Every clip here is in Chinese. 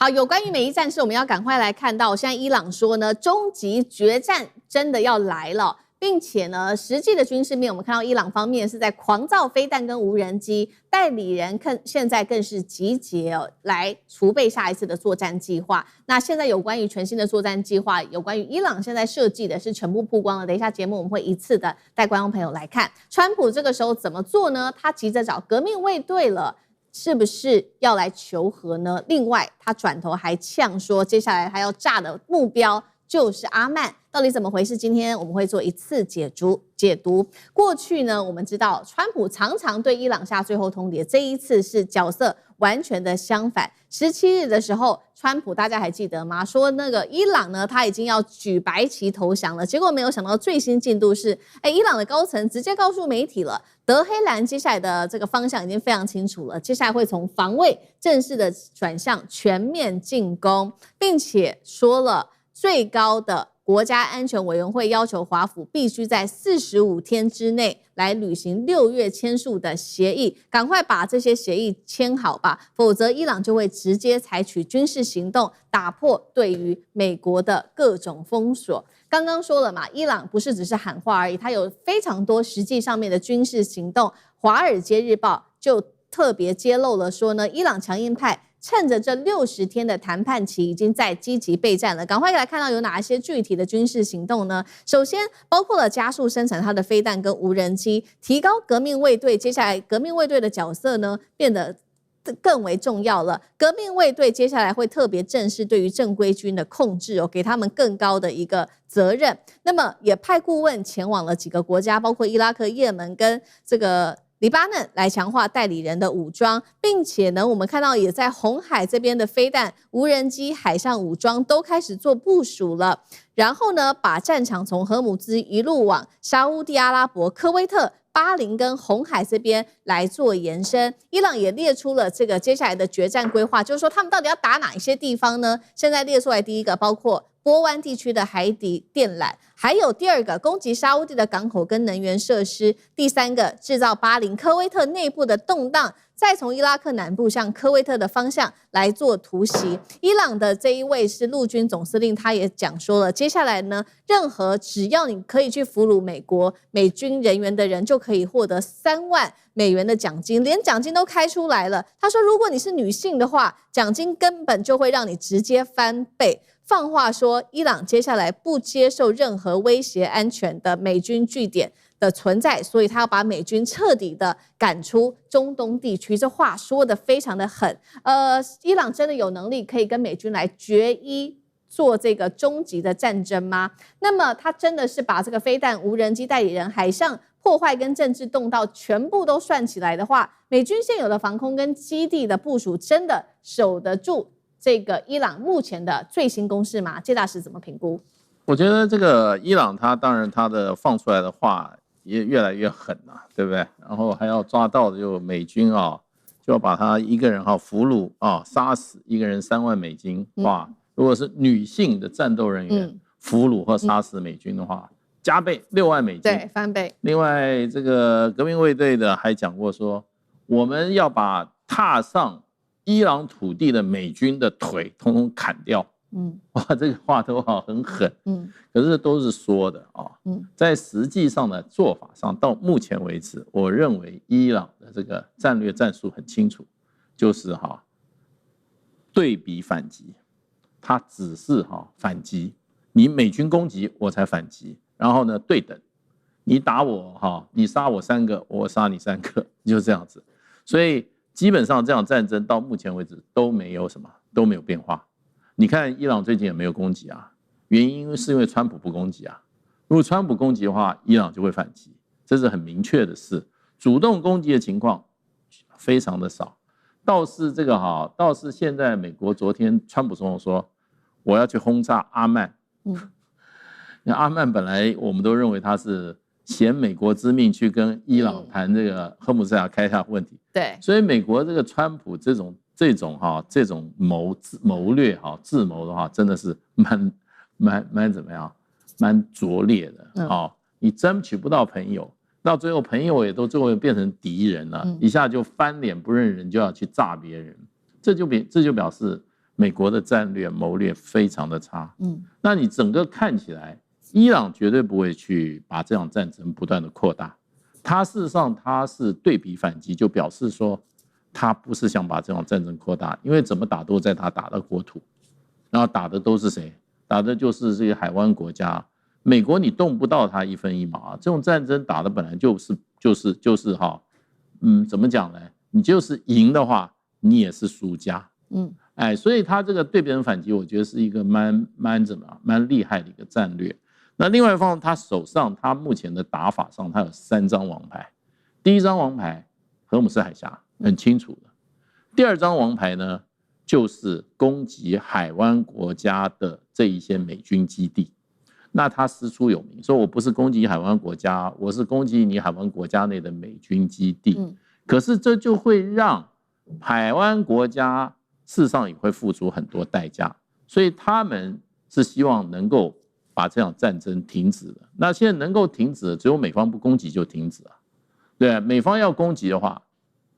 好，有關於美伊戰事，我們要趕快來看到，現在伊朗說呢，終極決戰真的要來了。並且呢，實際的軍事面，我們看到伊朗方面是在狂造飛彈跟無人機，代理人現在更是集結來儲備下一次的作戰計劃。那現在有關於全新的作戰計劃，有關於伊朗現在設計的是全部曝光了。等一下節目我們會一次的帶觀眾朋友來看，川普這個時候怎麼做呢？他急着找革命衛隊了。是不是要來求和呢？另外，他轉頭還嗆說，接下來他要炸的目標就是阿曼，到底怎麼回事？今天我們會做一次解讀。過去呢，我們知道川普常常對伊朗下最後通牒，這一次是角色完全的相反。17日的時候，川普大家還記得嗎？說那個伊朗呢，他已經要舉白旗投降了。結果沒有想到最新進度是，伊朗的高層直接告訴媒體了，德黑蘭接下來的這個方向已經非常清楚了，接下來會從防衛正式的轉向全面進攻，並且說了最高的國家安全委員會要求華府必須在45天之內來履行6月簽署的協議，趕快把這些協議簽好吧，否則伊朗就會直接採取軍事行動，打破對於美國的各種封鎖。剛剛說了嘛，伊朗不是只是喊話而已，它有非常多實際上面的軍事行動。華爾街日報就特別揭露了說呢，伊朗強硬派趁着這60天的談判期，已經在積極備戰了。趕快來看到有哪一些具體的軍事行動呢？首先包括了加速生產它的飛彈跟無人機，提高革命衛隊。接下來革命衛隊的角色呢，變得更為重要了。革命衛隊接下來會特別正視對於正規軍的控制給他們更高的一個責任。那麼也派顧問前往了幾個國家，包括伊拉克、也門跟這個黎巴嫩，來強化代理人的武裝，並且呢，我們看到也在紅海這邊的飛彈、無人機、海上武裝都開始做部署了。然後呢，把戰場從荷姆茲一路往沙烏地阿拉伯、科威特、巴林跟紅海這邊來做延伸。伊朗也列出了這個接下來的決戰規劃，就是說他們到底要打哪一些地方呢？現在列出來第一個包括波灣地區的海底電纜，還有第二個攻擊沙烏地的港口跟能源設施，第三個制造巴林、科威特內部的動盪，再從伊拉克南部向科威特的方向來做突襲。伊朗的這一位是陸軍總司令，他也講說了，接下來呢，任何只要你可以去俘虜美軍人員的人，就可以獲得3萬美元的獎金，連獎金都開出來了。他說，如果你是女性的話，獎金根本就會讓你直接翻倍。放話說，伊朗接下來不接受任何威脅安全的美軍據點的存在，所以他要把美軍徹底的趕出中東地區。這話說得非常的狠。伊朗真的有能力可以跟美軍來決一做這個終極的戰爭嗎？那麼他真的是把這個飛彈、無人機、代理人、海上破壞跟政治動盪全部都算起來的話，美軍現有的防空跟基地的部署真的守得住這個伊朗目前的最新攻勢嗎？謝大使怎麼評估？我覺得這個伊朗當然他的放出來的話也越來越狠了，對不对？然後還要抓到的就美軍就要把他一個人俘虜殺死，一個人3萬美金。哇，如果是女性的戰鬥人員俘虜或殺死美軍的話，加倍6萬美金，對，翻倍。另外這個革命衛隊的還講過說，我們要把踏上伊朗土地的美軍的腿統統砍掉。哇，這個話都很狠。可是都是說的在實際上的做法上，到目前為止，我認為伊朗的這個戰略戰術很清楚，就是對比反擊，它只是反擊，你美軍攻擊我才反擊，然後呢對等，你打我你殺我3個，我殺你3個，就是這樣子。所以基本上這場戰爭到目前為止都沒有變化。你看伊朗最近也沒有攻擊原因是因為川普不攻擊如果川普攻擊的話，伊朗就會反擊，這是很明確的事。主動攻擊的情況非常的少，倒是倒是現在美國昨天川普總統說我要去轟炸阿曼。那阿曼本來我們都認為他是挾美國之命去跟伊朗談這個荷姆斯海峽開採問題。對，所以美國這個川普這種謀略智謀的話，真的是蠻怎麼樣，蠻拙劣的你爭取不到朋友，到最後朋友也都最後變成敵人了，一下就翻臉不認人，就要去炸別人，這就表示美國的戰略謀略非常的差。那你整個看起來，伊朗絕對不會去把這場戰爭不斷的擴大。他事實上他是對比反擊，就表示說他不是想把這場戰爭擴大，因為怎麼打都在他打的國土，然後打的都是誰？打的就是這些海灣國家。美國你動不到他一分一毛啊！這種戰爭打的本來就是哈，怎麼講呢？你就是贏的話，你也是輸家。所以他這個對別人反擊，我覺得是一個蠻厲害的一個戰略。那另外一方面，他手上他目前的打法上，他有3張王牌。第一張王牌，荷姆斯海峽，很清楚的。第二張王牌呢，就是攻擊海灣國家的這一些美軍基地。那他師出有名，說我不是攻擊海灣國家，我是攻擊你海灣國家內的美軍基地。可是這就會讓海灣國家事實上也會付出很多代價，所以他們是希望能夠把這場戰爭停止的。那現在能夠停止的，只有美方不攻擊就停止了。對，美方要攻擊的話，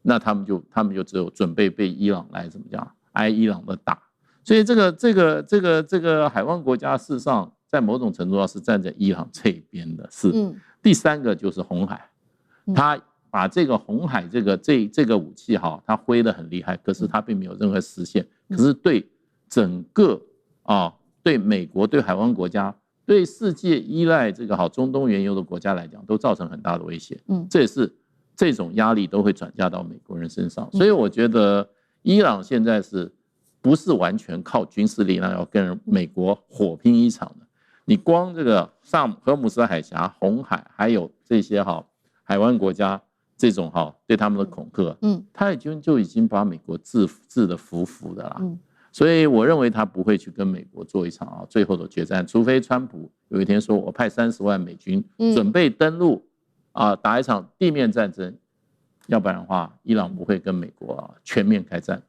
那他们就只有準備被伊朗來怎麼講，挨伊朗的打。所以這個海灣國家事實上，在某種程度上是站在伊朗這邊的。第三個就是紅海，他把這個紅海這個武器哈，他揮得很厲害，可是他並沒有任何實現。可是對整個對美國、對海灣國家、對世界依賴這個中東原油的國家來講，都造成很大的威脅。這也是這種壓力都會轉嫁到美國人身上。所以我覺得伊朗現在是不是完全靠軍事力量要跟美國火拼一場的？你光這個上荷姆斯海峽、紅海，還有這些海灣國家這種對他們的恐嚇，他就已經把美國治得服服的了。所以我認為他不會去跟美國做一場最後的決戰，除非川普有一天說我派30萬美軍準備登陸打一場地面戰爭，要不然的話，伊朗不會跟美國全面開戰。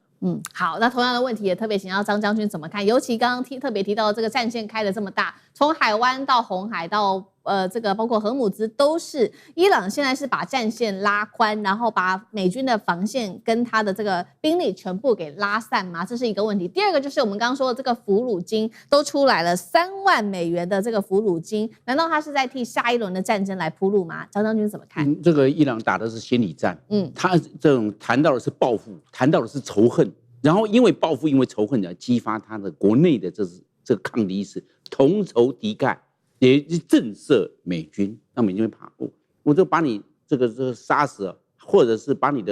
好，那同樣的問題也特別請教張將軍怎麼看？尤其剛剛特別提到這個戰線開得這麼大，從海灣到紅海到這個包括荷姆茲都是，伊朗現在是把戰線拉寬，然後把美軍的防線跟他的這個兵力全部給拉散嗎？這是一個問題。第二個就是我們剛剛說的這個俘虜金都出來了，3萬美元的這個俘虜金，難道他是在替下一輪的戰爭來鋪路嗎？張將軍怎麼看？這個伊朗打的是心理戰，他這種談到的是報復，談到的是仇恨，然後因為報復，因為仇恨，激發他的國內的這個抗敵意識，同仇敵愾。也震懾美軍，那美軍會怕我就把你這個殺死了，或者是把你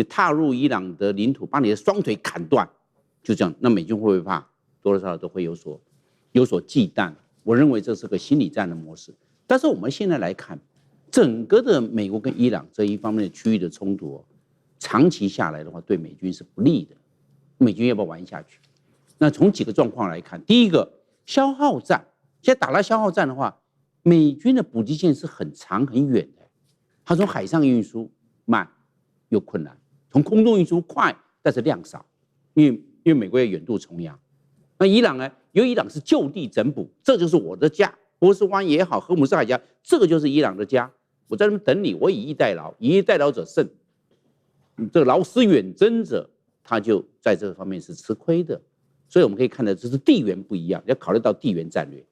踏入伊朗的領土，把你的雙腿砍斷，就這樣，那美軍會不會怕？多多少少都會有所忌憚。我認為這是個心理戰的模式。但是我們現在來看，整個的美國跟伊朗這一方面的區域的衝突，長期下來的話，對美軍是不利的。美軍要不要玩下去？那從幾個狀況來看，第一個，消耗戰。現在打了消耗戰的話，美軍的補給線是很長很遠的，它從海上運輸慢又困難，從空中運輸快，但是量少，因為美國要遠渡重洋。那伊朗呢？因為伊朗是就地整補，這就是我的家，波斯灣也好，荷姆斯海峽，這個就是伊朗的家，我在那邊等你，我以逸待勞，以逸待勞者勝，這個勞師遠征者，他就在這方面是吃虧的。所以我們可以看到，這是地緣不一樣，要考慮到地緣戰略。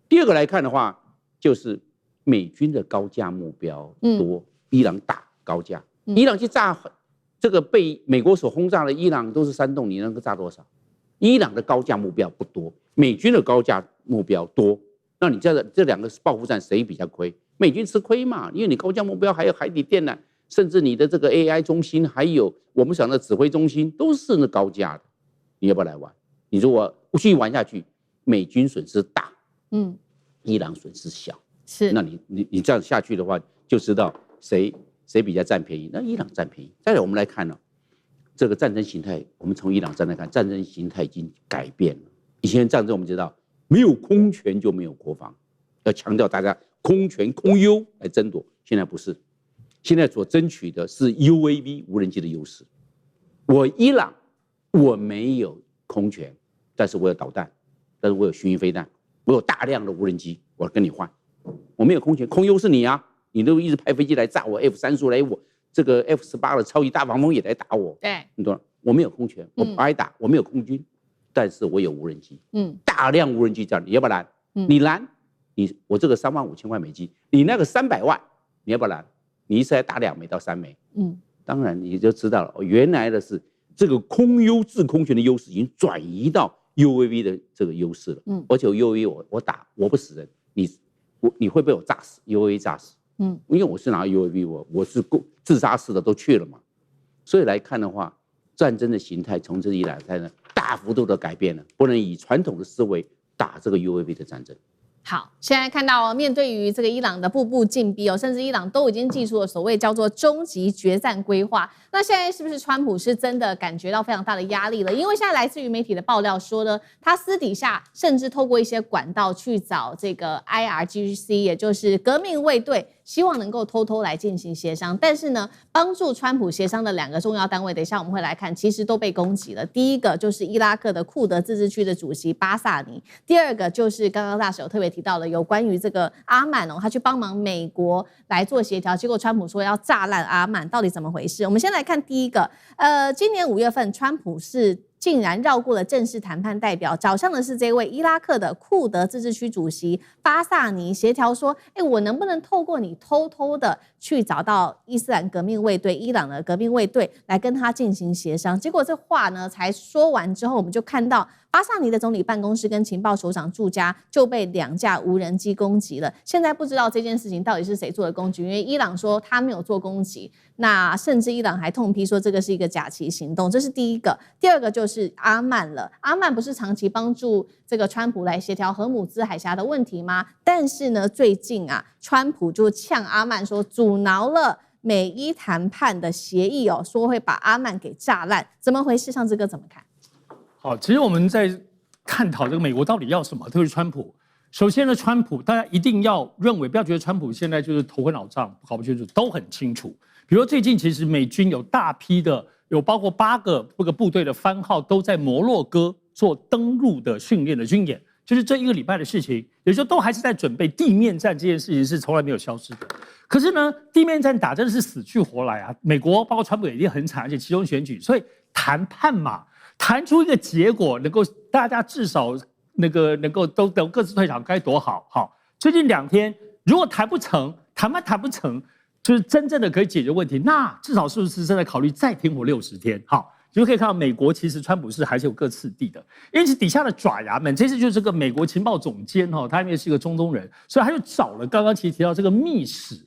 第二個來看的話，就是美軍的高價目標多，伊朗打高價，伊朗去炸這個被美國所轟炸的伊朗都是山洞，你能夠炸多少？伊朗的高價目標不多，美軍的高價目標多，那你這兩個報復戰誰比較虧？美軍吃虧嘛，因為你高價目標還有海底電纜，甚至你的這個 AI 中心，還有我們想的指揮中心都是那高價的，你要不要來玩？你如果不繼續玩下去，美軍損失大。伊朗損失小，是，那你這樣下去的話，就知道誰比較占便宜。那伊朗占便宜。再來，我們來看呢，這個戰爭形態，我們從伊朗戰來看，戰爭形態已經改變了。以前戰爭我們知道，沒有空權就沒有國防，要強調大家空權空優來爭奪。現在不是，現在所爭取的是 UAV 無人機的優勢。我伊朗我沒有空權，但是我有導彈，但是我有巡弋飛彈。我有大量的無人機，我跟你換，我沒有空權，空優是你啊，你都一直派飛機來炸我 F-35來，我這個 F-18的超級大防風也來打我，對，你懂了？我沒有空權，我白打，我沒有空軍，但是我有無人機，大量無人機這樣，你要不要攔？你攔，我這個35000塊美金，你那個300萬，你要不要攔？你一次要打2枚到3枚，當然你就知道了，原來的是這個制空權的優勢已經轉移到 UAV 的這個優勢了，而且 UAV 我不死人，你會被我炸死 ，UAV 炸死，因為我是拿 UAV， 我是自殺式的都去了嘛，所以來看的話，戰爭的形態從這裡來呢，大幅度的改變了，不能以傳統的思維打這個 UAV 的戰爭。好，現在看到面對於這個伊朗的步步進逼甚至伊朗都已經祭出了所謂叫做終極決戰規劃。那現在是不是川普是真的感覺到非常大的壓力了？因為現在來自於媒體的爆料說呢，他私底下甚至透過一些管道去找這個 IRGC， 也就是革命衛隊，希望能夠偷偷來進行協商。但是呢，幫助川普協商的2個重要單位，等一下我們會來看，其實都被攻擊了。第一個就是伊拉克的庫德自治區的主席巴薩尼，第二個就是剛剛大使有特別提到了有關於這個阿曼他去幫忙美國來做協調，結果川普說要炸爛阿曼，到底怎麼回事？我們先來看第一個，今年5月份，川普是竟然繞過了正式談判代表，找上的是這位伊拉克的庫德自治區主席巴薩尼協調說，我能不能透過你偷偷的去找到伊斯蘭革命衛隊、伊朗的革命衛隊來跟他進行協商？結果這話呢才說完之後，我們就看到巴薩尼的總理辦公室跟情報首長住家就被2架無人機攻擊了。現在不知道這件事情到底是誰做的攻擊，因為伊朗說他沒有做攻擊，那甚至伊朗還痛批說這個是一個假旗行動，這是第一個。第二個就是阿曼了，阿曼不是長期幫助這個川普來協調荷姆茲海峽的問題嗎？但是呢，最近川普就嗆阿曼說阻撓了美伊談判的協議說會把阿曼給炸爛，怎麼回事？尚志哥怎麼看？好，其實我們在探討這個美國到底要什麼，特別是川普。首先呢，川普大家一定要認為，不要覺得川普現在就是頭昏腦脹，搞不清楚，都很清楚。比如說最近其實美軍有大批的，有包括8個這個部隊的番號都在摩洛哥做登陸的訓練的軍演，就是這1個禮拜的事情，也就是說都還是在準備地面戰，這件事情是從來沒有消失的。可是呢，地面戰打真的是死去活來啊！美國包括川普也一定很慘，而且其中選舉，所以談判嘛。談出一個結果，能夠大家至少能夠都各自退場，該多好！好，最近2天如果談不成，談不成，就是真正的可以解決問題，那至少是不是正在考慮再停火60天？好，就可以看到美國其實川普是還是有各次第的，因此底下的爪牙們，這次就是這個美國情報總監他因為是一個中東人，所以他就找了剛剛其實提到這個密使。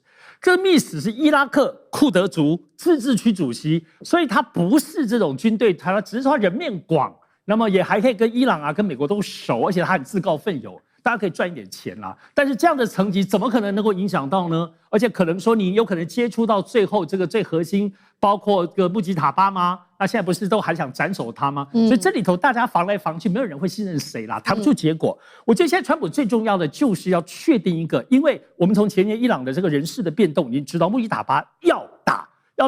這個密使是伊拉克庫德族自治區主席，所以他不是這種軍隊，他只是說他人面廣，那麼也還可以跟伊朗跟美國都熟，而且他很自告奮勇，大家可以賺一點錢啦。但是這樣的層級怎麼可能能夠影響到呢？而且可能說你有可能接觸到最後這個最核心，包括這個穆吉塔巴嗎？那現在不是都還想斬首他嗎？所以這裡頭大家防來防去，沒有人會信任誰啦，談不出結果。我覺得現在川普最重要的就是要確定一個，因為我們從前年伊朗的這個人事的變動已經知道，穆吉塔巴要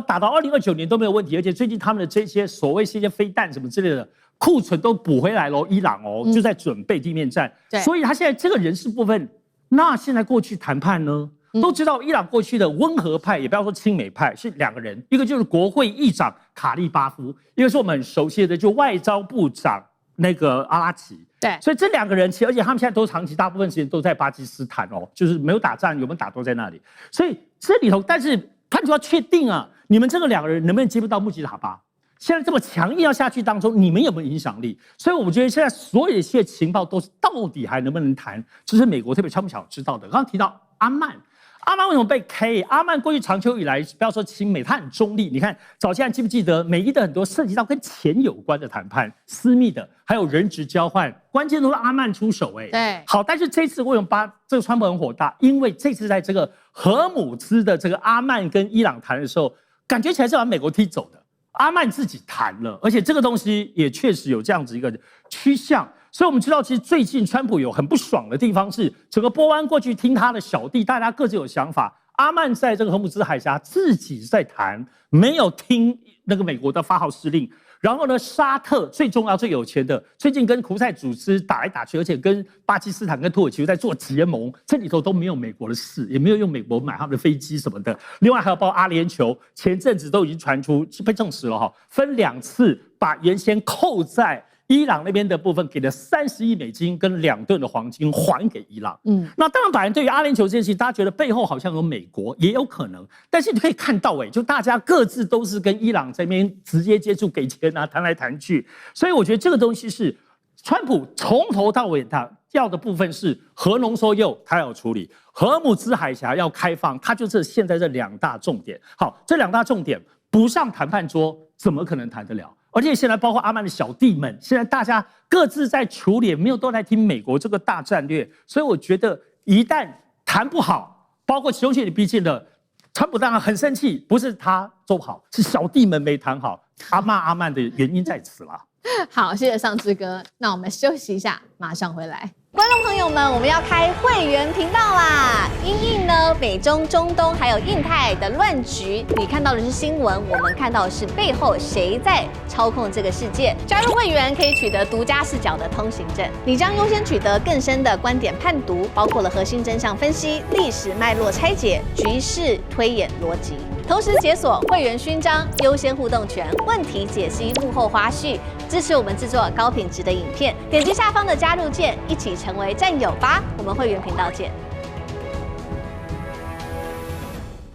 打到2029年都沒有問題，而且最近他們的這些所謂是一些飛彈什麼之類的庫存都補回來了，伊朗就在準備地面戰，所以他現在這個人事部分，那現在過去談判呢？都知道伊朗過去的溫和派，也不要說親美派，是2個人，一個就是國會議長卡利巴夫，一個是我們很熟悉的就外交部長那個阿拉奇。對，所以這2個人其實，而且他們現在都長期大部分時間都在巴基斯坦就是沒有打仗，有沒有打都在那裡。所以這裡頭，但是他就要確定你們這個2個人能不能接不到穆吉塔巴？現在這麼強硬要下去當中，你們有沒有影響力？所以我們覺得現在所有的一些情報都是到底還能不能談，這是美國特別川普想知道的。剛剛提到阿曼為什麼被 K？ 阿曼過去長久以來，不要說親美，他很中立。你看早期還記不記得美伊的很多涉及到跟錢有關的談判，私密的，還有人質交換，關鍵都是阿曼出手。對，好，但是這次為什麼這個川普很火大？因為這次在這個荷姆茲的這個阿曼跟伊朗談的時候，感覺起來是把美國踢走的。阿曼自己談了，而且這個東西也確實有這樣子一個趨向。所以我們知道，其實最近川普有很不爽的地方是，整個波灣過去聽他的小弟，大家各自有想法。阿曼在這個荷姆茲海峽自己在談，沒有聽那個美國的發號施令。然後呢，沙特最重要、最有錢的，最近跟胡塞組織打來打去，而且跟巴基斯坦、跟土耳其在做結盟，這裡頭都沒有美國的事，也沒有用美國買他們的飛機什麼的。另外還有包括阿聯酋，前陣子都已經傳出是被證實了分2次把原先扣在伊朗那邊的部分給了30億美金跟2噸的黃金還給伊朗。那當然，法人對於阿聯酋這件事情，大家覺得背後好像有美國，也有可能。但是你可以看到，就大家各自都是跟伊朗這邊直接接觸，給錢啊，談來談去。所以我覺得這個東西是川普從頭到尾他要的部分是核濃縮鈾，他要處理；荷爾姆茲海峽要開放，他就是現在這2大重點。好，這2大重點不上談判桌，怎麼可能談得了？而且現在包括阿曼的小弟們，現在大家各自在處理，沒有都來聽美國這個大戰略。所以我覺得一旦談不好，包括其中你畢竟的川普當然很生氣，不是他做不好，是小弟們沒談好，他罵阿曼的原因在此啦。好，謝謝尚志哥。那我們休息一下，馬上回來。觀眾朋友們，我們要開會員頻道啦！因應呢美中、中東還有印太的亂局，你看到的是新聞，我們看到的是背後誰在操控這個世界。加入會員可以取得獨家視角的通行證，你將優先取得更深的觀點判讀，包括了核心真相分析、歷史脈絡拆解、局勢推演邏輯。同時解鎖會員勳章、優先互動權、問題解析、幕後花絮，支持我們制作高品質的影片。點擊下方的加入鍵，一起成為戰友吧！我們會員頻道見。